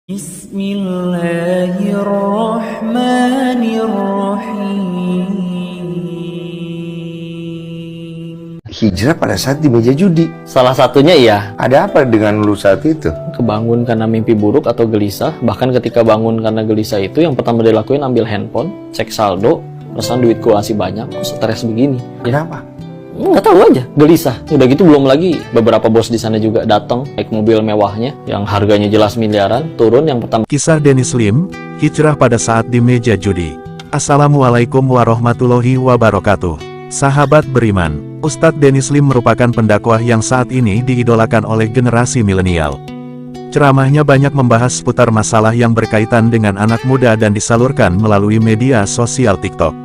Bismillahirrahmanirrahim. Hijrah pada saat di meja judi. Salah satunya iya, Ada apa dengan lu saat itu? kebangun karena mimpi buruk atau gelisah. Bahkan ketika bangun karena gelisah itu, yang pertama dilakuin ambil handphone, cek saldo, perasaan duitku masih banyak, kok stres begini. Kenapa? Nggak tahu aja, gelisah. Udah gitu belum lagi beberapa bos di sana juga datang naik mobil mewahnya yang harganya jelas miliaran, turun yang pertama. Kisah Dennis Lim, hijrah pada saat di meja judi. Assalamualaikum warahmatullahi wabarakatuh. Sahabat beriman, Ustadz Dennis Lim merupakan pendakwah yang saat ini diidolakan oleh generasi milenial. Ceramahnya banyak membahas seputar masalah yang berkaitan dengan anak muda dan disalurkan melalui media sosial TikTok.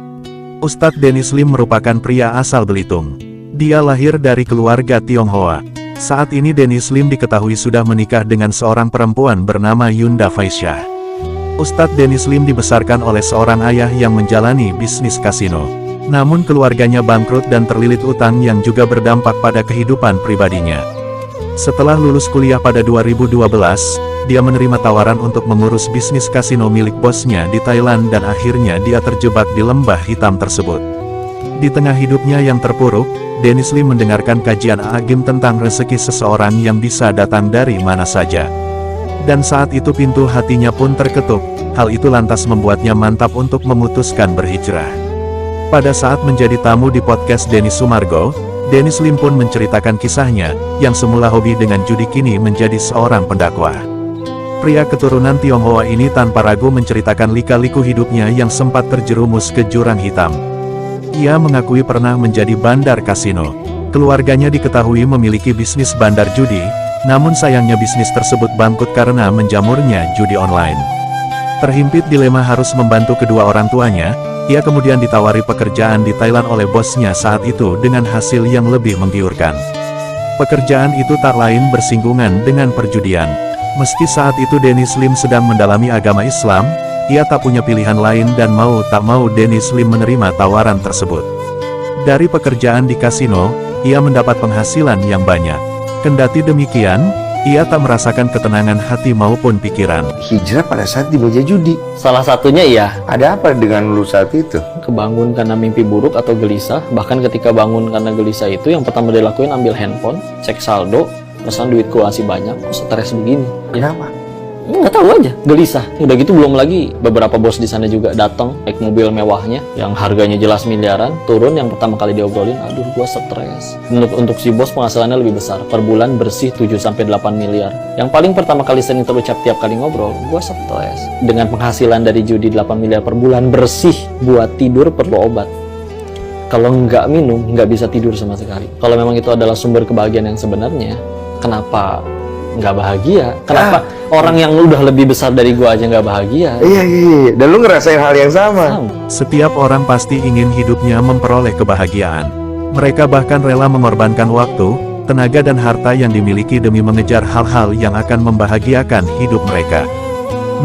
Ustadz Dennis Lim merupakan pria asal Belitung. Dia lahir dari keluarga Tionghoa. Saat ini Dennis Lim diketahui sudah menikah dengan seorang perempuan bernama Yunda Faisyah. Ustadz Dennis Lim dibesarkan oleh seorang ayah yang menjalani bisnis kasino. Namun keluarganya bangkrut dan terlilit utang yang juga berdampak pada kehidupan pribadinya. Setelah lulus kuliah pada 2012, dia menerima tawaran untuk mengurus bisnis kasino milik bosnya di Thailand dan akhirnya dia terjebak di lembah hitam tersebut. Di tengah hidupnya yang terpuruk, Dennis Lim mendengarkan kajian agim tentang rezeki seseorang yang bisa datang dari mana saja. Dan saat itu pintu hatinya pun terketuk, hal itu lantas membuatnya mantap untuk memutuskan berhijrah. Pada saat menjadi tamu di podcast Denny Sumargo, Dennis Lim pun menceritakan kisahnya, yang semula hobi dengan judi kini menjadi seorang pendakwah. Pria keturunan Tionghoa ini tanpa ragu menceritakan lika-liku hidupnya yang sempat terjerumus ke jurang hitam. Ia mengakui pernah menjadi bandar kasino. Keluarganya diketahui memiliki bisnis bandar judi, namun sayangnya bisnis tersebut bangkrut karena menjamurnya judi online. Terhimpit dilema harus membantu kedua orang tuanya, ia kemudian ditawari pekerjaan di Thailand oleh bosnya saat itu dengan hasil yang lebih menggiurkan. Pekerjaan itu tak lain bersinggungan dengan perjudian. Meski saat itu Dennis Lim sedang mendalami agama Islam, ia tak punya pilihan lain dan mau tak mau Dennis Lim menerima tawaran tersebut. Dari pekerjaan di kasino, ia mendapat penghasilan yang banyak. Kendati demikian, ia tak merasakan ketenangan hati maupun pikiran. Hijrah pada saat di meja judi. Salah satunya iya, Ada apa dengan lu saat itu? kebangun karena mimpi buruk atau gelisah. Bahkan ketika bangun karena gelisah itu, yang pertama dilakuin ambil handphone, cek saldo, perasaan duitku masih banyak, kok stres begini. Kenapa? Nggak tahu aja, gelisah. Udah gitu belum lagi beberapa bos di sana juga datang naik mobil mewahnya yang harganya jelas miliaran, turun yang pertama kali diobrolin, aduh gua stres. Untuk si bos penghasilannya lebih besar, per bulan bersih 7-8 miliar. Yang paling pertama kali sering terucap tiap kali ngobrol, gua stres. Dengan penghasilan dari judi 8 miliar per bulan bersih, buat tidur perlu obat. Kalau nggak minum, nggak bisa tidur sama sekali. Kalau memang itu adalah sumber kebahagiaan yang sebenarnya, kenapa nggak bahagia? Kenapa orang yang udah lebih besar dari gua aja nggak bahagia? Iya. Dan lu ngerasain hal yang sama. Setiap orang pasti ingin hidupnya memperoleh kebahagiaan. Mereka bahkan rela mengorbankan waktu, tenaga dan harta yang dimiliki demi mengejar hal-hal yang akan membahagiakan hidup mereka.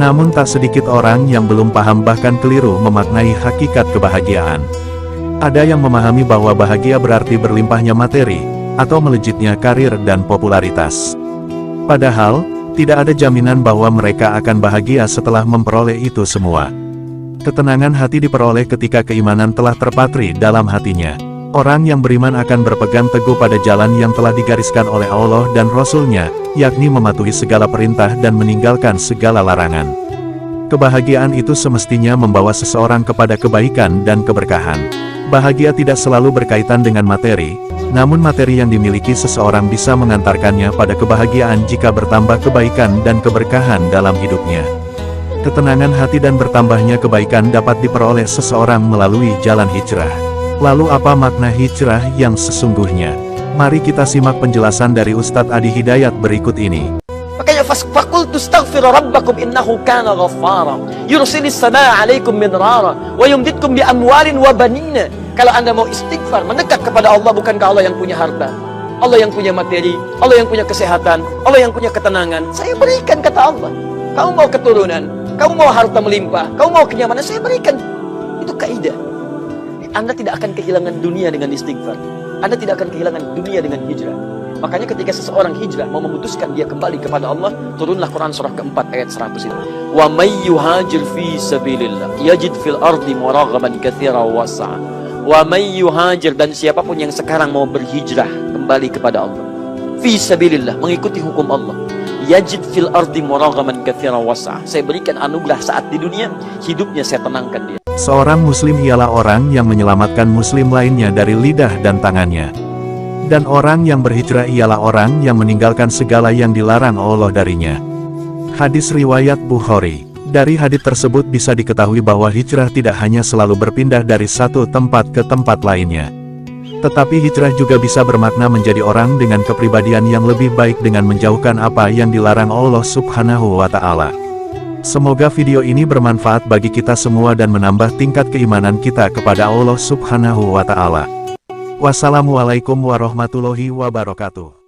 Namun tak sedikit orang yang belum paham bahkan keliru memaknai hakikat kebahagiaan. Ada yang memahami bahwa bahagia berarti berlimpahnya materi, atau melejitnya karir dan popularitas. Padahal, tidak ada jaminan bahwa mereka akan bahagia setelah memperoleh itu semua. Ketenangan hati diperoleh ketika keimanan telah terpatri dalam hatinya. Orang yang beriman akan berpegang teguh pada jalan yang telah digariskan oleh Allah dan Rasul-Nya, yakni mematuhi segala perintah dan meninggalkan segala larangan. Kebahagiaan itu semestinya membawa seseorang kepada kebaikan dan keberkahan. Bahagia tidak selalu berkaitan dengan materi, namun materi yang dimiliki seseorang bisa mengantarkannya pada kebahagiaan jika bertambah kebaikan dan keberkahan dalam hidupnya. Ketenangan hati dan bertambahnya kebaikan dapat diperoleh seseorang melalui jalan hijrah. Lalu apa makna hijrah yang sesungguhnya? Mari kita simak penjelasan dari Ustadz Adi Hidayat berikut ini. Makanya faqultu astaghfiru rabbakum innahu kana ghaffara yursilis samaa 'alaikum midrara wa yumditkum bi amwalin wa banina. Kalau Anda mau istighfar, mendekat kepada Allah, bukankah Allah yang punya harta, Allah yang punya materi, Allah yang punya kesehatan, Allah yang punya ketenangan? Saya berikan, kata Allah. Kamu mau keturunan, kamu mau harta melimpah, kamu mau kenyamanan, saya berikan. Itu kaidah. Anda tidak akan kehilangan dunia dengan istighfar. Anda tidak akan kehilangan dunia dengan hijrah. Makanya ketika seseorang hijrah mau memutuskan dia kembali kepada Allah, turunlah Quran surah keempat ayat 100 itu. Wa may yuhajir fi sabilillah yajid fil ardi muraghaman katsiran wasi'a. Wa may yuhajir, dan siapapun yang sekarang mau berhijrah kembali kepada Allah, fi sabilillah, mengikuti hukum Allah, yajid fil ardi muraghaman katsiran wasi'a. Saya berikan anugerah saat di dunia, hidupnya saya tenangkan dia. Seorang muslim ialah orang yang menyelamatkan muslim lainnya dari lidah dan tangannya. Dan orang yang berhijrah ialah orang yang meninggalkan segala yang dilarang Allah darinya. Hadis riwayat Bukhari. Dari hadis tersebut bisa diketahui bahwa hijrah tidak hanya selalu berpindah dari satu tempat ke tempat lainnya. Tetapi hijrah juga bisa bermakna menjadi orang dengan kepribadian yang lebih baik dengan menjauhkan apa yang dilarang Allah Subhanahu wa Ta'ala. Semoga video ini bermanfaat bagi kita semua dan menambah tingkat keimanan kita kepada Allah Subhanahu wa Ta'ala. Wassalamualaikum warahmatullahi wabarakatuh.